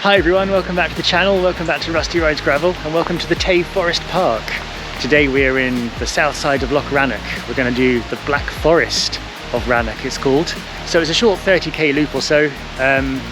Hi everyone, welcome back to the channel, welcome back to Rusty Rides Gravel, and welcome to the Tay Forest Park. Today we're in the south side of Loch Rannoch. We're going to do the Black Forest of Rannoch, it's called. So it's a short 30k loop or so,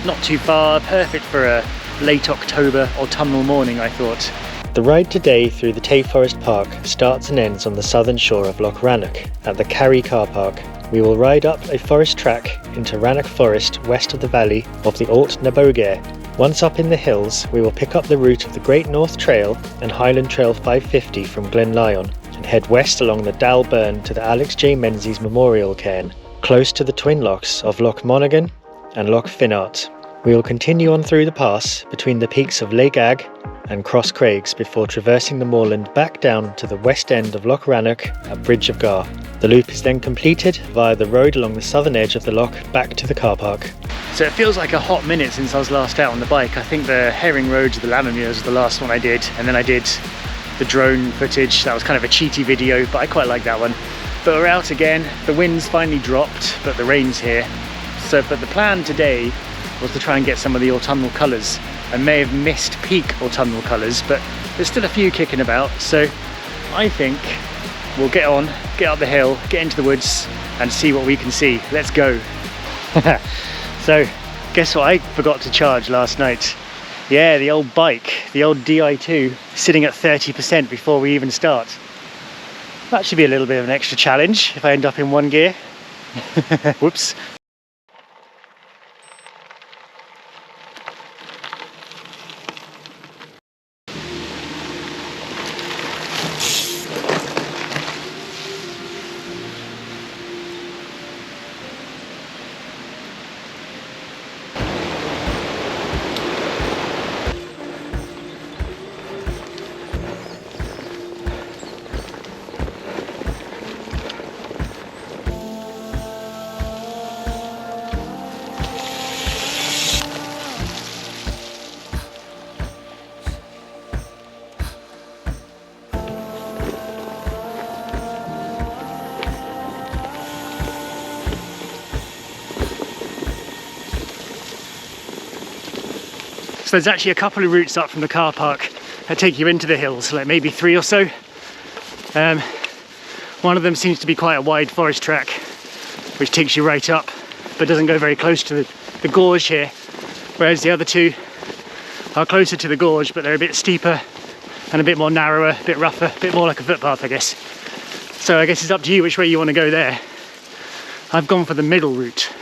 not too far, perfect for a late October autumnal morning, I thought. The ride today through the Tay Forest Park starts and ends on the southern shore of Loch Rannoch at the Carry car park. We will ride up a forest track into Rannoch Forest west of the valley of the Autumnal. Once up in the hills, we will pick up the route of the Great North Trail and Highland Trail 550 from Glen Lyon and head west along the Dal Burn to the Alex J. Menzies Memorial cairn, close to the twin lochs of Loch Monaghan and Loch Finnart. We will continue on through the pass between the peaks of Lake Ag and Cross Craigs before traversing the moorland back down to the west end of Loch Rannoch at Bridge of Gar. The loop is then completed via the road along the southern edge of the loch back to the car park. So it feels like a hot minute since I was last out on the bike. I think the Herring Road to the Lammermuir was the last one I did, and then I did the drone footage. That was kind of a cheaty video, but I quite like that one. But we're out again. The wind's finally dropped, but the rain's here. But the plan today was to try and get some of the autumnal colours. I may have missed peak autumnal colours, but there's still a few kicking about, so I think we'll get on, get up the hill, get into the woods and see what we can see. Let's go. So guess what I forgot to charge last night? Yeah, the old bike, the old Di2, sitting at 30% before we even start. That should be a little bit of an extra challenge if I end up in one gear. Whoops. So there's actually a couple of routes up from the car park that take you into the hills, like maybe 3 or so. One of them seems to be quite a wide forest track, which takes you right up, but doesn't go very close to the gorge here. Whereas the other two are closer to the gorge, but they're a bit steeper and a bit more narrower, a bit rougher, a bit more like a footpath, I guess. So I guess it's up to you which way you want to go there. I've gone for the middle route.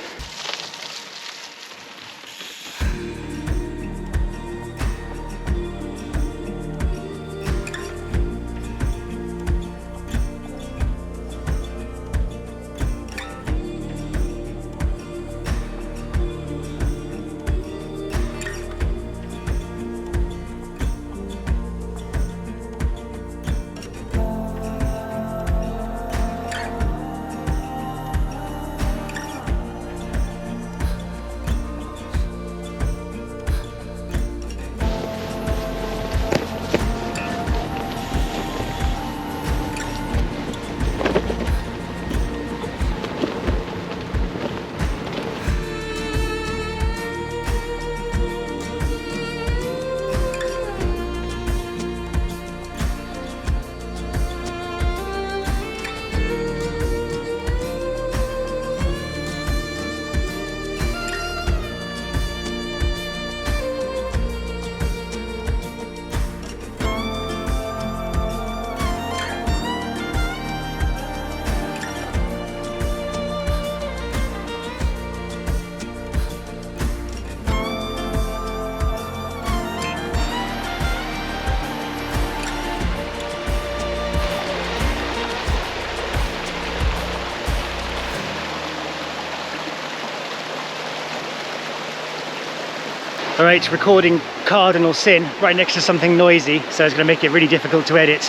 Alright, recording cardinal sin right next to something noisy, so it's going to make it really difficult to edit.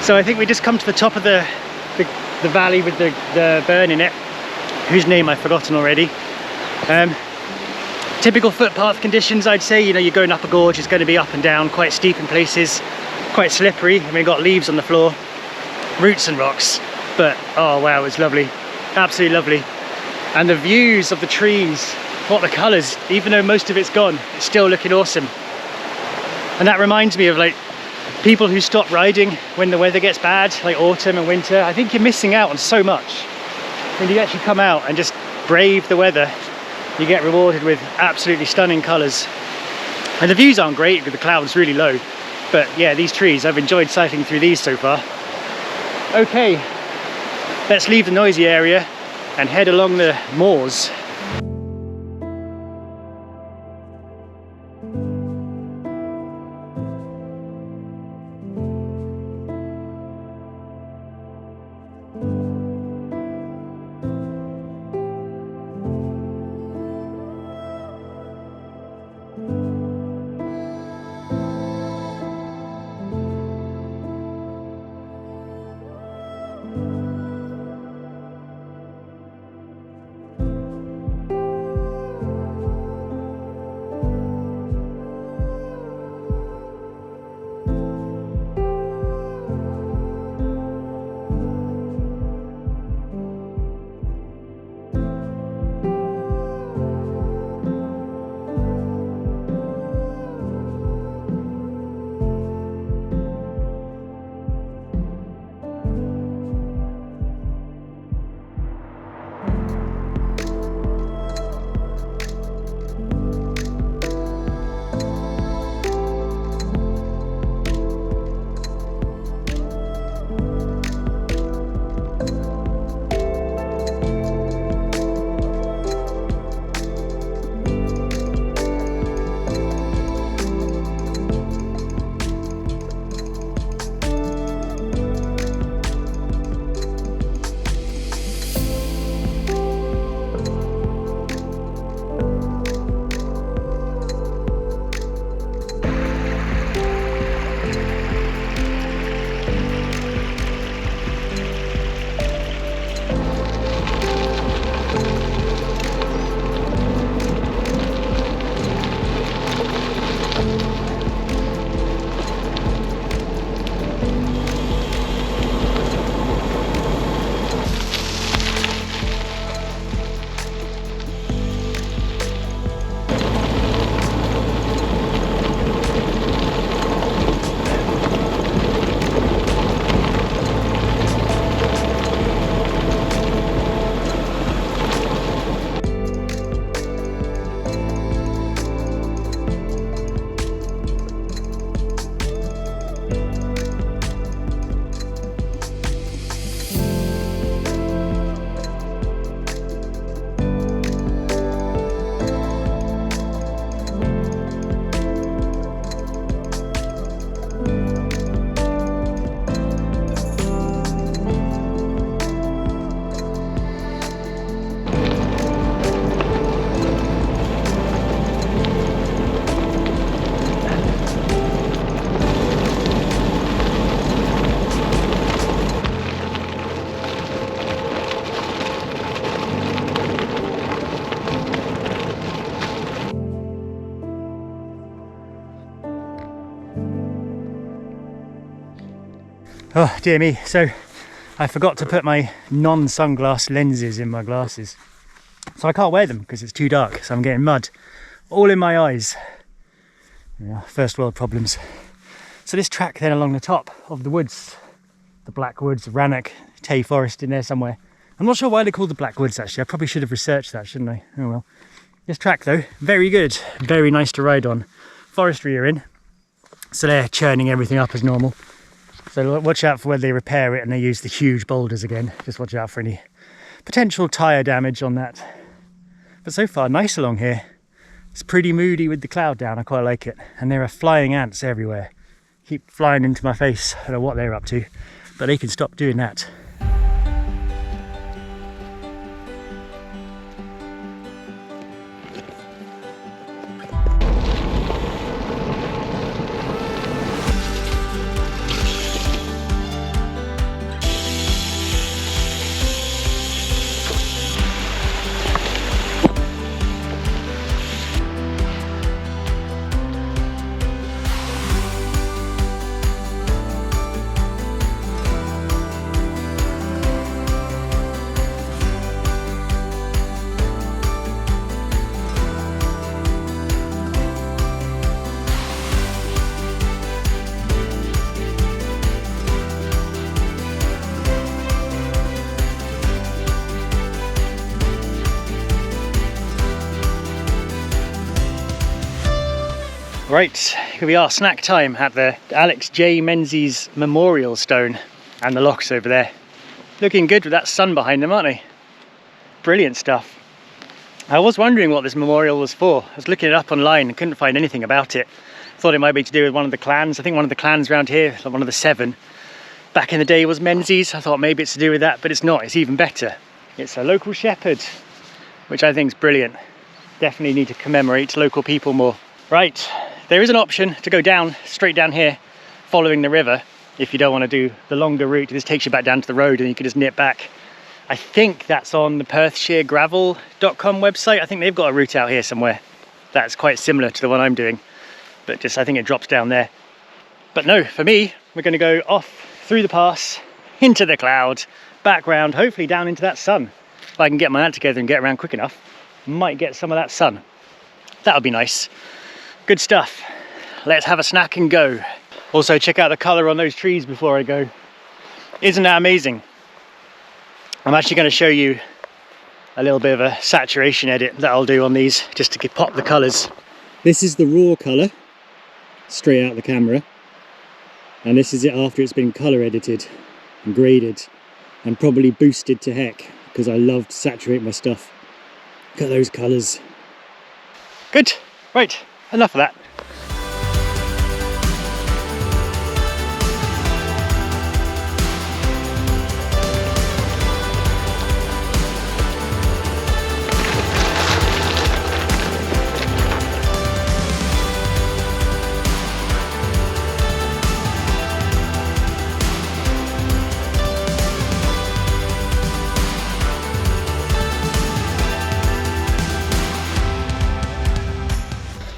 So I think we just come to the top of the valley with the burn in it, whose name I've forgotten already. Typical footpath conditions, I'd say. You know, you're going up a gorge, it's going to be up and down, quite steep in places, quite slippery. I mean, we've got leaves on the floor, roots and rocks, but oh wow, it's lovely, absolutely lovely. And the views of the trees what the colours, even though most of it's gone, it's still looking awesome. And that reminds me of like people who stop riding when the weather gets bad, like autumn and winter. I think you're missing out on so much. When you actually come out and just brave the weather, you get rewarded with absolutely stunning colours. And the views aren't great with the clouds really low, but yeah, these trees, I've enjoyed cycling through these so far. Okay, let's leave the noisy area and head along the moors. Oh dear me, so I forgot to put my non-sunglass lenses in my glasses. So I can't wear them because it's too dark, so I'm getting mud all in my eyes. Yeah, first world problems. So this track then along the top of the woods, the Black Woods, Rannoch, Tay Forest in there somewhere. I'm not sure why they're called the Black Woods actually, I probably should have researched that, shouldn't I? Oh well. This track though, very good, very nice to ride on. Forestry are in, so they're churning everything up as normal. So watch out for when they repair it and they use the huge boulders again. Just watch out for any potential tyre damage on that. But so far, nice along here. It's pretty moody with the cloud down, I quite like it. And there are flying ants everywhere. Keep flying into my face, I don't know what they're up to, but they can stop doing that. Right, here we are, snack time at the Alex J. Menzies Memorial stone, and the locks over there. Looking good with that sun behind them, aren't they? Brilliant stuff. I was wondering what this memorial was for. I was looking it up online and couldn't find anything about it. Thought it might be to do with one of the clans. I think one of the clans around here, one of the 7, back in the day was Menzies. I thought maybe it's to do with that, but it's not. It's even better. It's a local shepherd, which I think is brilliant. Definitely need to commemorate local people more. Right, there is an option to go down, straight down here, following the river. If you don't want to do the longer route, this takes you back down to the road and you can just nip back. I think that's on the perthshiregravel.com website. I think they've got a route out here somewhere that's quite similar to the one I'm doing, but just I think it drops down there. But no, for me, we're going to go off through the pass, into the cloud, back round, hopefully down into that sun. If I can get my act together and get around quick enough, might get some of that sun. That would be nice. Good stuff. Let's have a snack and go. Also, check out the colour on those trees before I go. Isn't that amazing? I'm actually going to show you a little bit of a saturation edit that I'll do on these, just to pop the colours. This is the raw colour, straight out the camera. And this is it after it's been colour edited and graded and probably boosted to heck, because I love to saturate my stuff. Look at those colours. Good. Right, enough of that.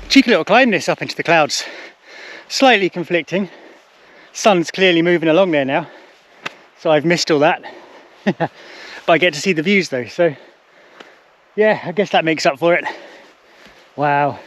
Cheeky little climb this up into the clouds. Slightly conflicting. Sun's clearly moving along there now, so I've missed all that. But I get to see the views though, so yeah, I guess that makes up for it. Wow.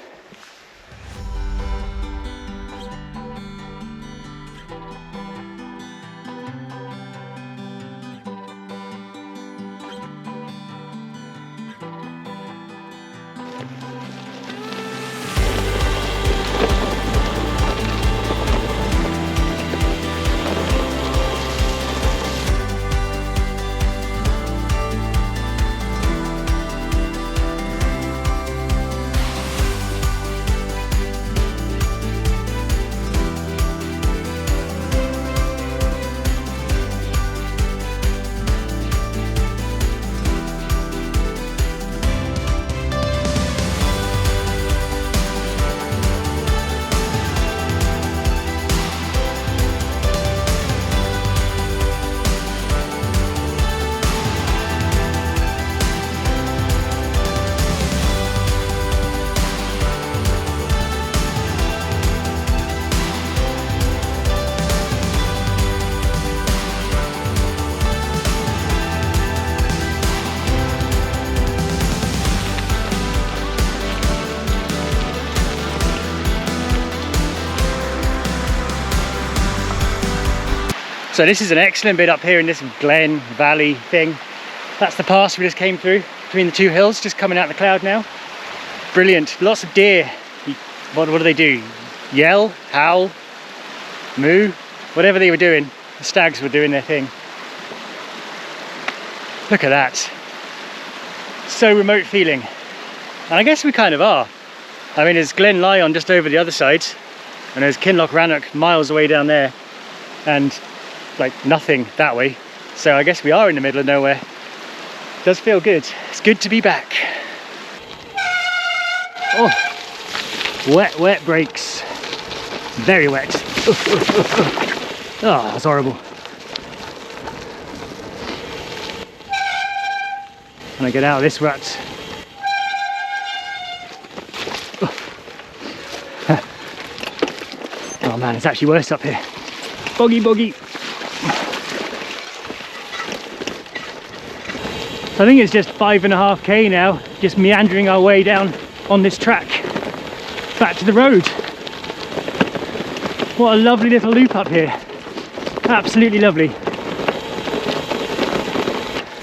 So this is an excellent bit up here in this glen valley thing. That's the pass we just came through between the 2 hills, just coming out the cloud now. Brilliant. Lots of deer. What do they do? Yell, howl, moo, whatever they were doing. The stags were doing their thing. Look at that. So remote feeling. And I guess we kind of are. I mean, there's Glen Lyon just over the other side, and there's Kinloch Rannoch miles away down there, and like nothing that way. So I guess we are in the middle of nowhere. Does feel good. It's good to be back. Oh, wet brakes. Very wet. Oh, that's horrible. And I get out of this rut. Oh man, it's actually worse up here. Boggy. So I think it's just 5.5k now, just meandering our way down on this track back to the road. What a lovely little loop up here. Absolutely lovely.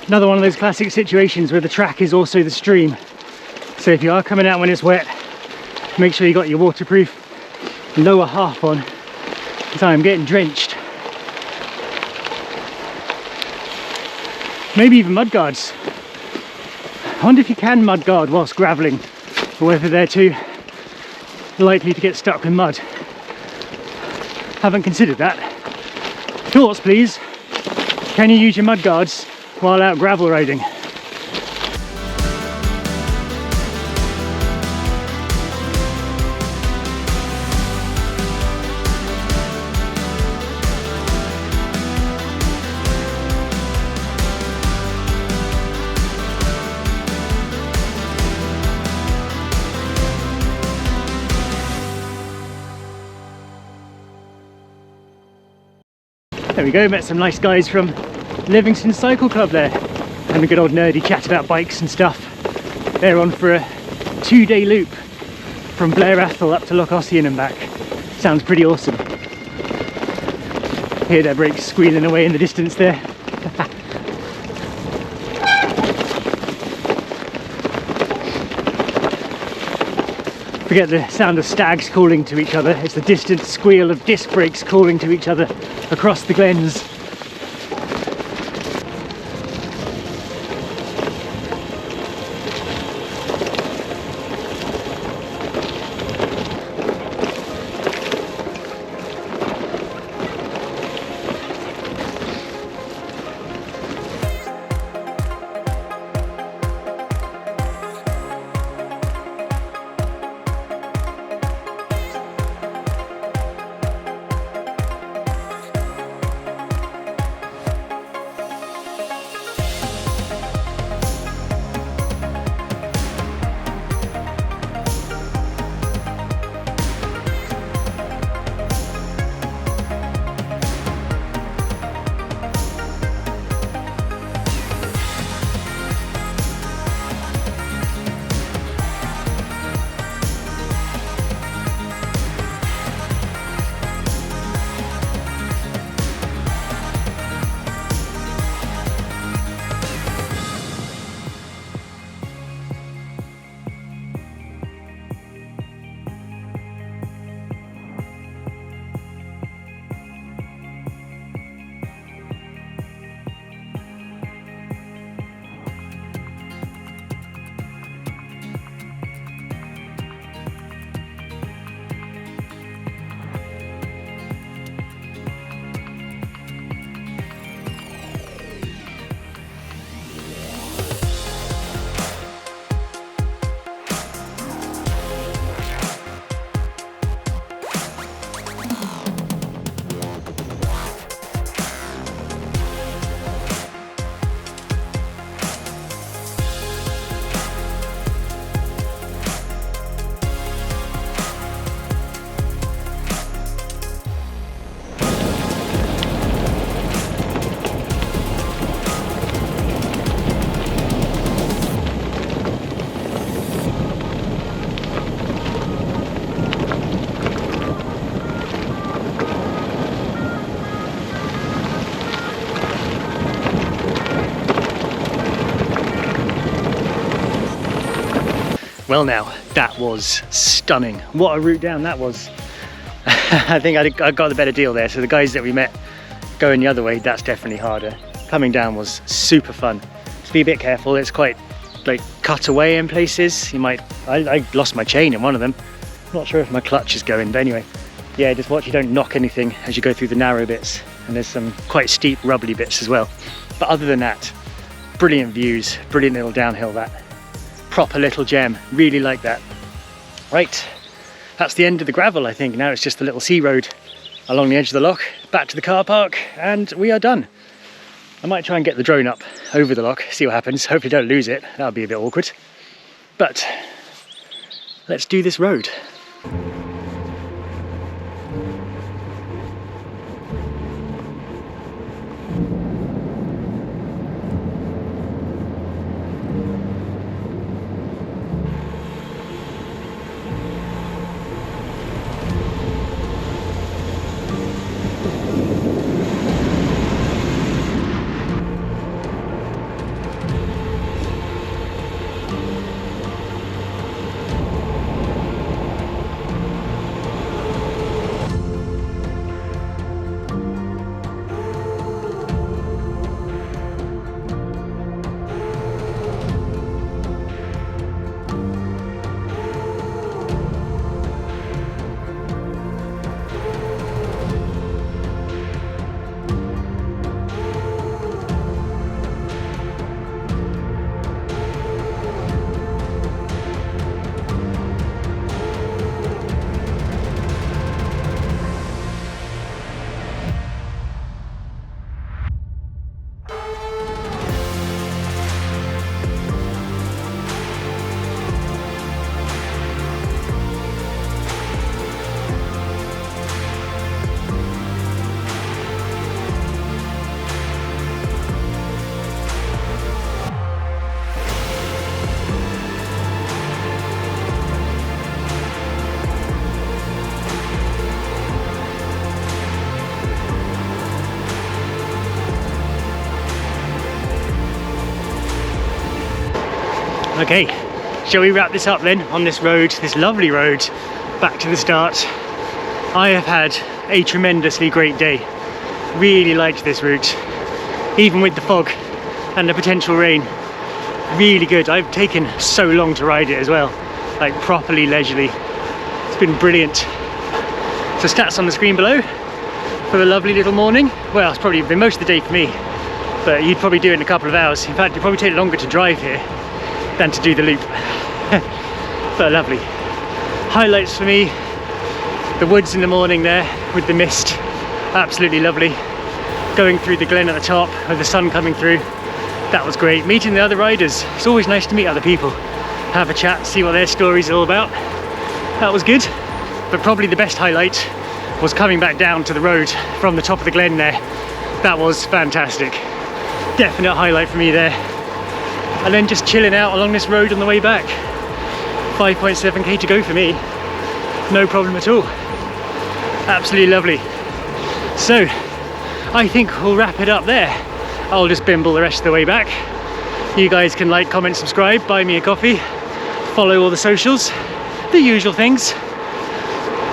Another one of those classic situations where the track is also the stream. So if you are coming out when it's wet, make sure you got your waterproof lower half on, so I'm getting drenched. Maybe even mudguards. I wonder if you can mudguard whilst gravelling, or whether they're too likely to get stuck with mud. Haven't considered that. Thoughts, please. Can you use your mudguards while out gravel riding? There we go, met some nice guys from Livingston Cycle Club there. Having a good old nerdy chat about bikes and stuff. They're on for a 2-day loop from Blair Athol up to Loch Ossian and back. Sounds pretty awesome. Hear their brakes squealing away in the distance there. Forget the sound of stags calling to each other. It's the distant squeal of disc brakes calling to each other across the glens. Well now, that was stunning. What a route down that was. I think I got the better deal there. So the guys that we met going the other way, that's definitely harder. Coming down was super fun. Just be a bit careful, it's quite like cut away in places. You might, I lost my chain in one of them. Not sure if my clutch is going, but anyway. Yeah, just watch you don't knock anything as you go through the narrow bits. And there's some quite steep, rubbly bits as well. But other than that, brilliant views, brilliant little downhill that. Proper little gem, really like that. Right, that's the end of the gravel I think. Now it's just the little sea road along the edge of the loch, back to the car park, and we are done. I might try and get the drone up over the loch, see what happens. Hopefully don't lose it, that would be a bit awkward. But let's do this road. Okay, shall we wrap this up then on this road, this lovely road, back to the start. I have had a tremendously great day. Really liked this route, even with the fog and the potential rain. Really good. I've taken so long to ride it as well, like properly leisurely. It's been brilliant. So stats on the screen below for the lovely little morning. Well, it's probably been most of the day for me, but you'd probably do it in a couple of hours. In fact, it'd probably take longer to drive here than to do the loop. But lovely. Highlights for me, the woods in the morning there with the mist, absolutely lovely. Going through the glen at the top with the sun coming through, that was great. Meeting the other riders, it's always nice to meet other people, have a chat, see what their stories are all about. That was good, but probably the best highlight was coming back down to the road from the top of the glen there. That was fantastic. Definite highlight for me there. And then just chilling out along this road on the way back. 5.7k to go for me, no problem at all. Absolutely lovely. So I think we'll wrap it up there. I'll just bimble the rest of the way back. You guys can like, comment, subscribe, buy me a coffee, follow all the socials, the usual things.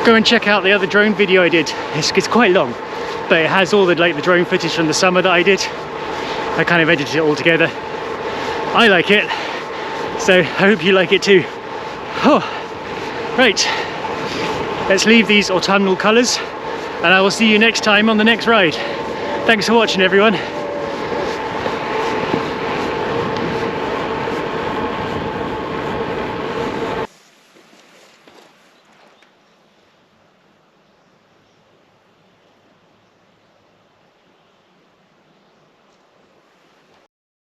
Go and check out the other drone video I did. It's quite long, but it has all the drone footage from the summer that I did. I kind of edited it all together. I like it, so I hope you like it too. Oh, right, let's leave these autumnal colours, and I will see you next time on the next ride. Thanks for watching, everyone.